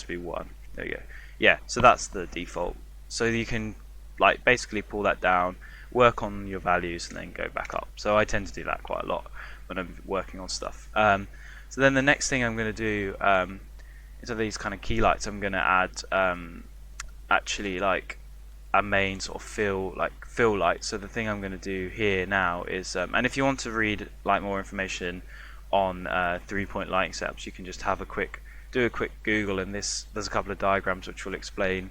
S1: be 1. There you go. Yeah, so that's the default. So you can basically pull that down, work on your values, and then go back up. So I tend to do that quite a lot when I'm working on stuff. So then the next thing I'm going to do is these kind of key lights. I'm going to add actually a main sort of fill light. So the thing I'm going to do here now is, and if you want to read more information on 3-point lighting setups, you can just have do a quick Google, and there's a couple of diagrams which will explain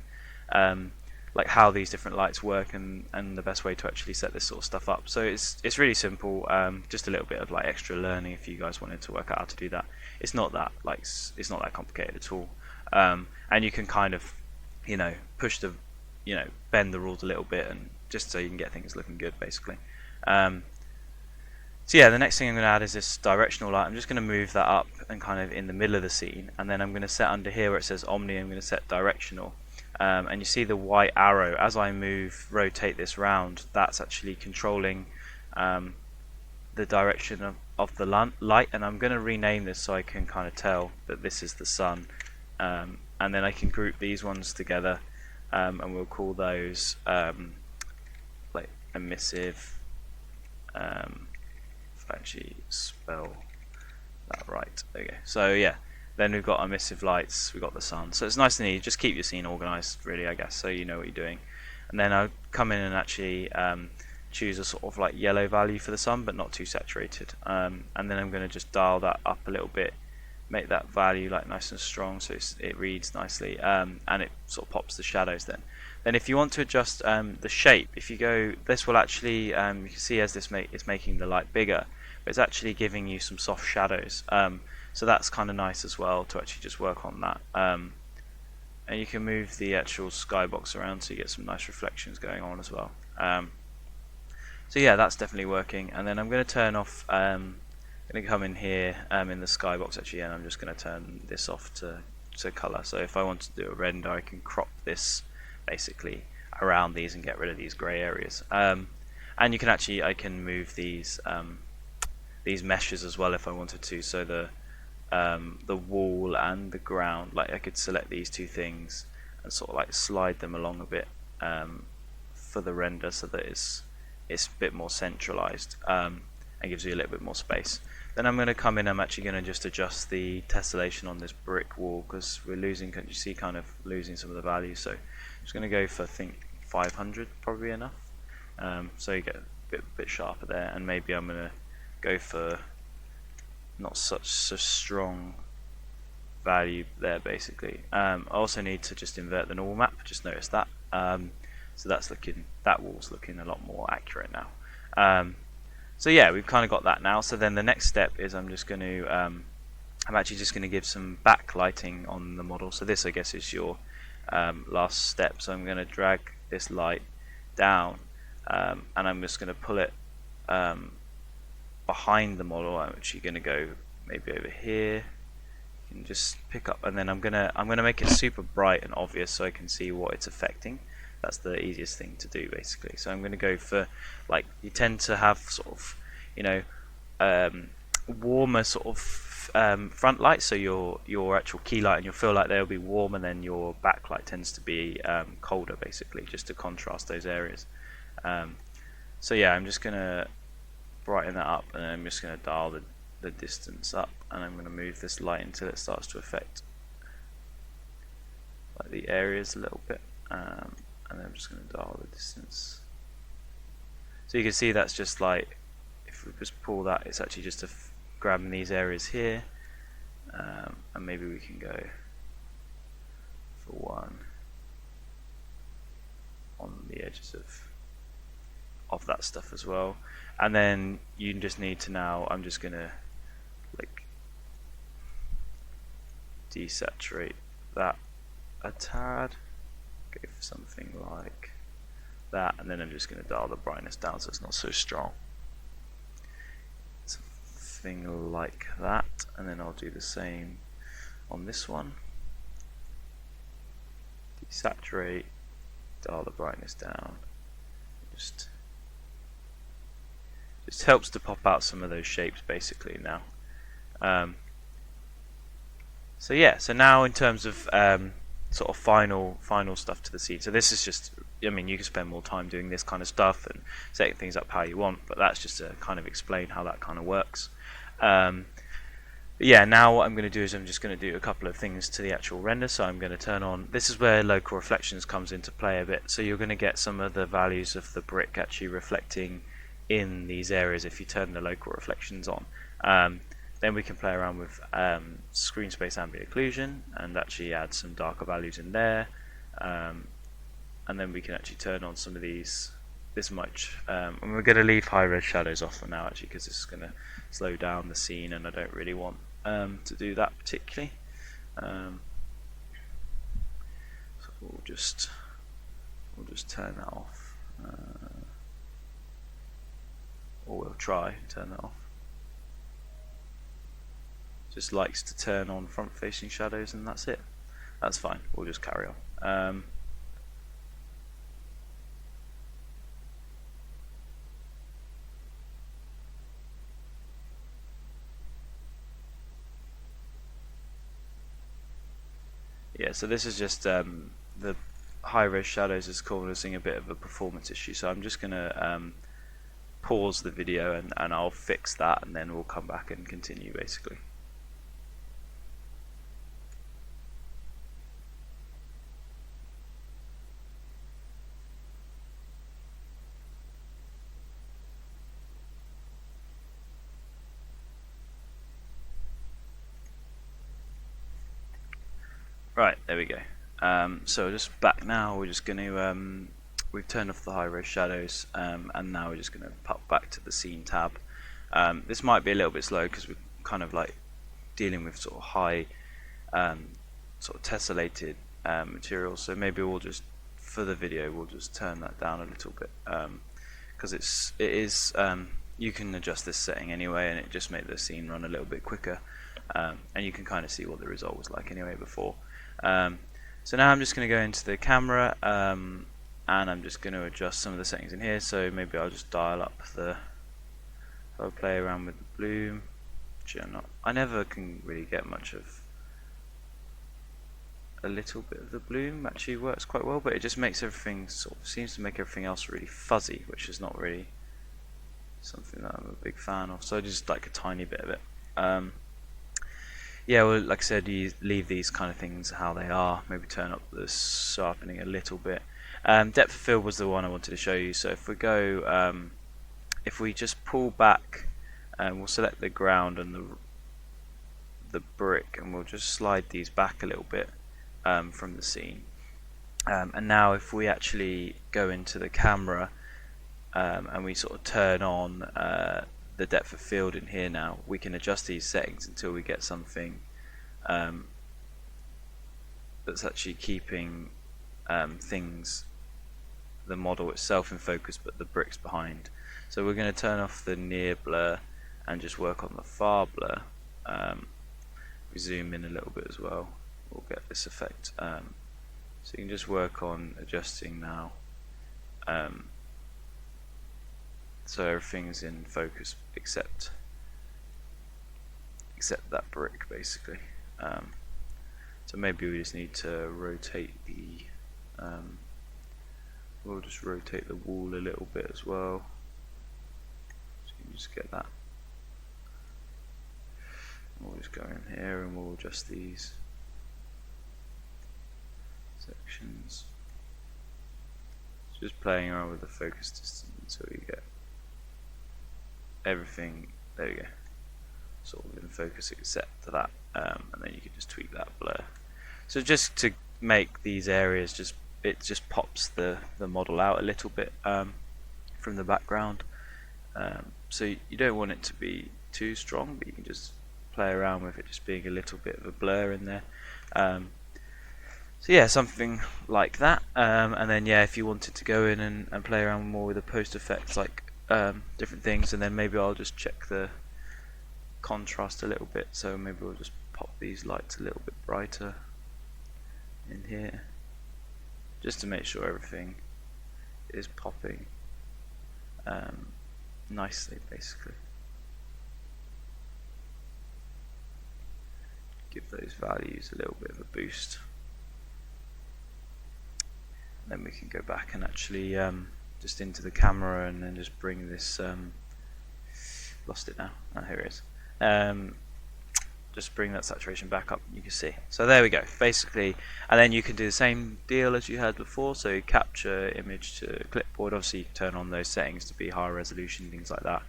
S1: how these different lights work and the best way to actually set this sort of stuff up. So it's really simple, just a little bit of extra learning if you guys wanted to work out how to do that. It's not that it's not that complicated at all, and you can kind of push the bend the rules a little bit, and just so you can get things looking good basically. So yeah, the next thing I'm going to add is this directional light. I'm just going to move that up and kind of in the middle of the scene, and then I'm going to set under here where it says Omni, I'm going to set directional. And you see the white arrow, as I rotate this round, that's actually controlling the direction of the light, and I'm going to rename this so I can kind of tell that this is the sun, and then I can group these ones together, and we'll call those emissive. If I actually spell that right, there you go. So yeah, then we've got emissive lights, we've got the sun. So it's nice and easy, just keep your scene organized really, I guess, so you know what you're doing. And then I'll come in and actually choose a sort of yellow value for the sun, but not too saturated. And then I'm going to just dial that up a little bit, make that value nice and strong so it reads nicely, and it sort of pops the shadows then. Then if you want to adjust the shape, if you go, this will actually, you can see as this is making the light bigger, but it's actually giving you some soft shadows. So that's kind of nice as well to actually just work on that. And you can move the actual skybox around so you get some nice reflections going on as well. So yeah, that's definitely working. And then I'm going to turn off, I'm going to come in here in the skybox actually, and I'm just going to turn this off to color. So if I want to do a render, I can crop this basically around these and get rid of these grey areas. And you can actually, I can move these meshes as well if I wanted to. So the wall and the ground, I could select these two things and sort of slide them along a bit for the render, so that it's a bit more centralized and gives you a little bit more space. Then I'm going to come in, I'm actually going to just adjust the tessellation on this brick wall because we're losing, you see, kind of losing some of the values. So I'm just going to go for, I think 500 probably enough, so you get a bit sharper there. And maybe I'm going to go for not such a strong value there basically. I also need to just invert the normal map, just notice that. So that wall's looking a lot more accurate now. So yeah, we've kind of got that now. So then the next step is I'm actually just going to give some backlighting on the model. So this, I guess, is your last step. So I'm going to drag this light down, and I'm just going to pull it behind the model. I'm actually going to go maybe over here. You can just pick up, and then I'm gonna make it super bright and obvious so I can see what it's affecting. That's the easiest thing to do basically. So I'm going to go for, you tend to have sort of warmer sort of front light, so your actual key light and your fill light, they'll be warm, and then your backlight tends to be colder basically, just to contrast those areas. So yeah, I'm just going to brighten that up, and then I'm just going to dial the distance up, and I'm going to move this light until it starts to affect the areas a little bit. And then I'm just going to dial the distance. So you can see that's just if we just pull that, it's actually just grabbing these areas here, and maybe we can go for one on the edges of that stuff as well. And then you just need to now, I'm just gonna like desaturate that a tad, go for something like that, and then I'm just going to dial the brightness down so it's not so strong, something like that. And then I'll do the same on this one, desaturate, dial the brightness down, just helps to pop out some of those shapes basically now. So yeah, so now in terms of sort of final stuff to the scene. So this is just, I mean, you can spend more time doing this kind of stuff and setting things up how you want, but that's just to kind of explain how that kind of works. Yeah, now what I'm going to do is I'm just going to do a couple of things to the actual render. So I'm going to turn on, this is where local reflections comes into play a bit. So you're going to get some of the values of the brick actually reflecting in these areas if you turn the local reflections on. Then we can play around with screen space ambient occlusion and actually add some darker values in there. And then we can actually turn on some of these, this much. And we're going to leave high res shadows off for now actually, because this is going to slow down the scene and I don't really want to do that particularly. So we'll just turn that off. Or we'll try and turn that off. Just likes to turn on front facing shadows and that's it. That's fine, we'll just carry on. Yeah, so this is just the high res shadows is causing a bit of a performance issue, so I'm just going to pause the video and I'll fix that and then we'll come back and continue basically. Right, there we go. So just back now, we're just going to, we've turned off the high res shadows and now we're just going to pop back to the scene tab. This might be a little bit slow because we're kind of like dealing with sort of high sort of tessellated materials, so maybe we'll just, for the video, we'll just turn that down a little bit because it is you can adjust this setting anyway and it just makes the scene run a little bit quicker, and you can kind of see what the result was like anyway before. So now I'm just going to go into the camera and I'm just going to adjust some of the settings in here. So maybe I'll just dial up I'll play around with the bloom, which I never can really get much of. A little bit of the bloom actually works quite well, but it just makes everything sort of seems to make everything else really fuzzy, which is not really something that I'm a big fan of. So just like a tiny bit of it. Yeah, well, like I said, you leave these kind of things how they are. Maybe turn up the sharpening a little bit. Depth of field was the one I wanted to show you. So if we go, if we just pull back, we'll select the ground and the brick, and we'll just slide these back a little bit from the scene. And now if we actually go into the camera and we sort of turn on the depth of field in here, now we can adjust these settings until we get something that's actually keeping the model itself in focus but the bricks behind. So we're going to turn off the near blur and just work on the far blur. We zoom in a little bit as well, we'll get this effect. So you can just work on adjusting now so everything's in focus except that brick basically. So maybe we just need to rotate the we'll just rotate the wall a little bit as well, so you can just get that. We'll just go in here and we'll adjust these sections, just playing around with the focus distance until you get everything, there you go, sort of in focus except for that, and then you can just tweak that blur. So just to make these areas it just pops the model out a little bit from the background. So you don't want it to be too strong, but you can just play around with it just being a little bit of a blur in there. So yeah, something like that. And then yeah, if you wanted to go in and play around more with the post effects, like different things, and then maybe I'll just check the contrast a little bit. So maybe we'll just pop these lights a little bit brighter in here, just to make sure everything is popping nicely, basically. Give those values a little bit of a boost. Then we can go back and actually just into the camera and then just bring this lost it now. Oh, here it is. Just bring that saturation back up, you can see. So there we go, basically. And then you can do the same deal as you had before, so you capture image to clipboard. Obviously you turn on those settings to be higher resolution, things like that.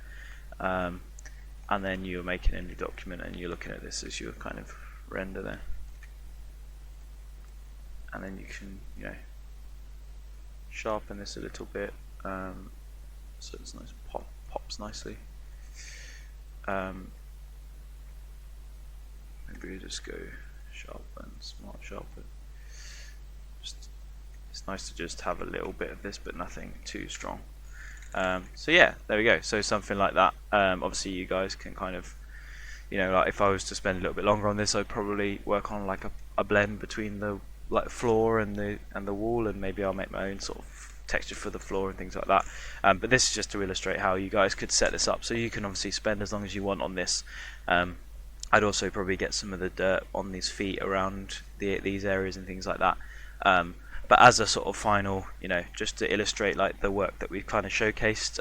S1: And then you're making a new document and you're looking at this as your kind of render there. And then you can, sharpen this a little bit, so it's nice, pops nicely. Maybe we just go sharpen, smart sharpen. It's nice to just have a little bit of this, but nothing too strong. So yeah, there we go. So something like that. Obviously, you guys can kind of, like if I was to spend a little bit longer on this, I'd probably work on like a blend between the floor and the wall, and maybe I'll make my own sort of texture for the floor and things like that. But this is just to illustrate how you guys could set this up. So you can obviously spend as long as you want on this. I'd also probably get some of the dirt on these feet around these areas and things like that. But as a sort of final, just to illustrate like the work that we've kind of showcased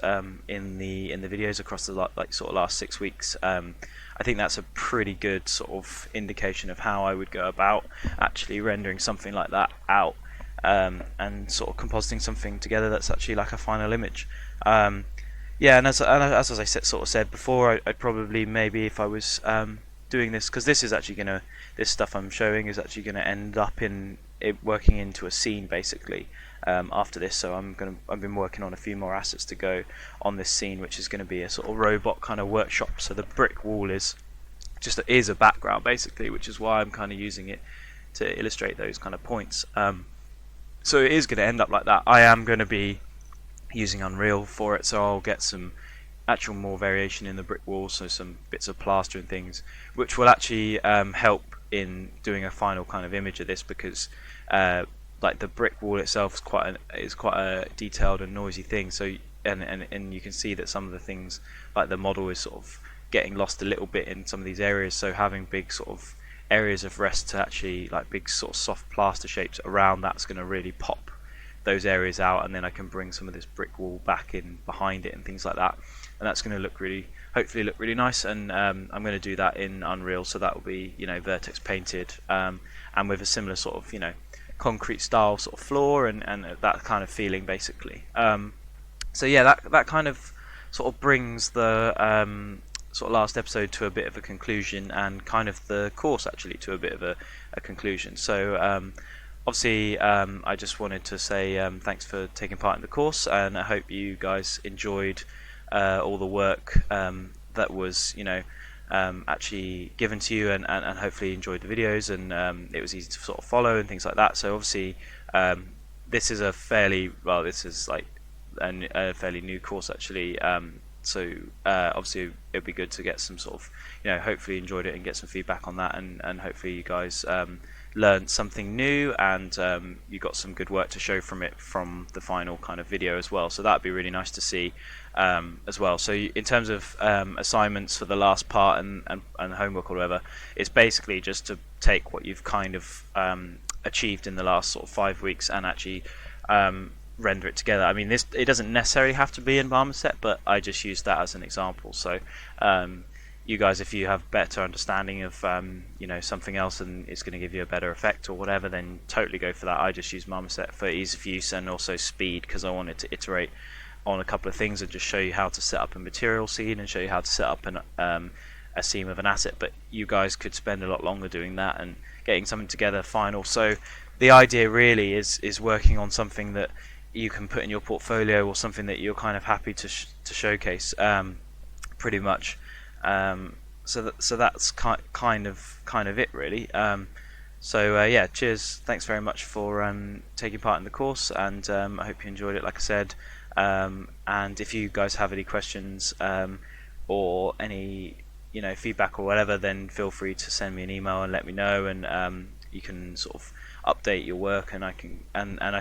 S1: in the videos across the sort of last 6 weeks, I think that's a pretty good sort of indication of how I would go about actually rendering something like that out, and sort of compositing something together that's actually like a final image. Yeah, and as I sort of said before, I'd probably maybe, if I was doing this, because this is actually this stuff I'm showing is actually gonna end up in it working into a scene basically after this. So I've been working on a few more assets to go on this scene, which is going to be a sort of robot kind of workshop. So the brick wall is a background basically, which is why I'm kind of using it to illustrate those kind of points. So it is going to end up like that. I am going to be using Unreal for it, so I'll get some actual more variation in the brick wall, so some bits of plaster and things, which will actually help in doing a final kind of image of this, because like the brick wall itself is quite a detailed and noisy thing. So and you can see that some of the things, like the model is sort of getting lost a little bit in some of these areas. So having big sort of areas of rest to actually like big sort of soft plaster shapes around that's going to really pop those areas out, and then I can bring some of this brick wall back in behind it and things like that, and that's going to hopefully look really nice. And I'm going to do that in Unreal, so that will be vertex painted, and with a similar sort of concrete style sort of floor and that kind of feeling basically. So yeah, that kind of sort of brings the sort of last episode to a bit of a conclusion, and kind of the course actually to a bit of a conclusion. So obviously, I just wanted to say thanks for taking part in the course, and I hope you guys enjoyed all the work that was actually given to you, and hopefully enjoyed the videos, and it was easy to sort of follow and things like that. So obviously this is a fairly new course actually, so obviously it'd be good to get some sort of hopefully enjoyed it and get some feedback on that, and hopefully you guys learned something new, and you got some good work to show from it from the final kind of video as well. So that'd be really nice to see as well. So in terms of assignments for the last part and homework or whatever, it's basically just to take what you've kind of achieved in the last sort of 5 weeks and actually render it together. I mean, it doesn't necessarily have to be in Marmoset, but I just used that as an example. So you guys, if you have better understanding of something else and it's going to give you a better effect or whatever, then totally go for that. I just use Marmoset for ease of use and also speed, because I wanted to iterate on a couple of things and just show you how to set up a material scene and show you how to set up a seam of an asset, but you guys could spend a lot longer doing that and getting something together final. So the idea really is working on something that you can put in your portfolio, or something that you're kind of happy to showcase, pretty much. So that's kind of it really. Yeah, cheers. Thanks very much for taking part in the course, and I hope you enjoyed it. Like I said, and if you guys have any questions, or any feedback or whatever, then feel free to send me an email and let me know, and you can sort of update your work, and I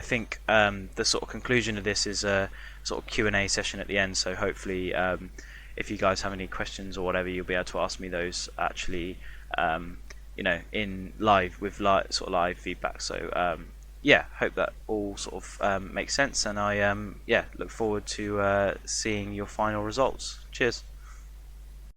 S1: think the sort of conclusion of this is a sort of Q&A session at the end. So hopefully, if you guys have any questions or whatever, you'll be able to ask me those actually, in live, with live feedback. So yeah, hope that all sort of makes sense, and I look forward to seeing your final results. Cheers.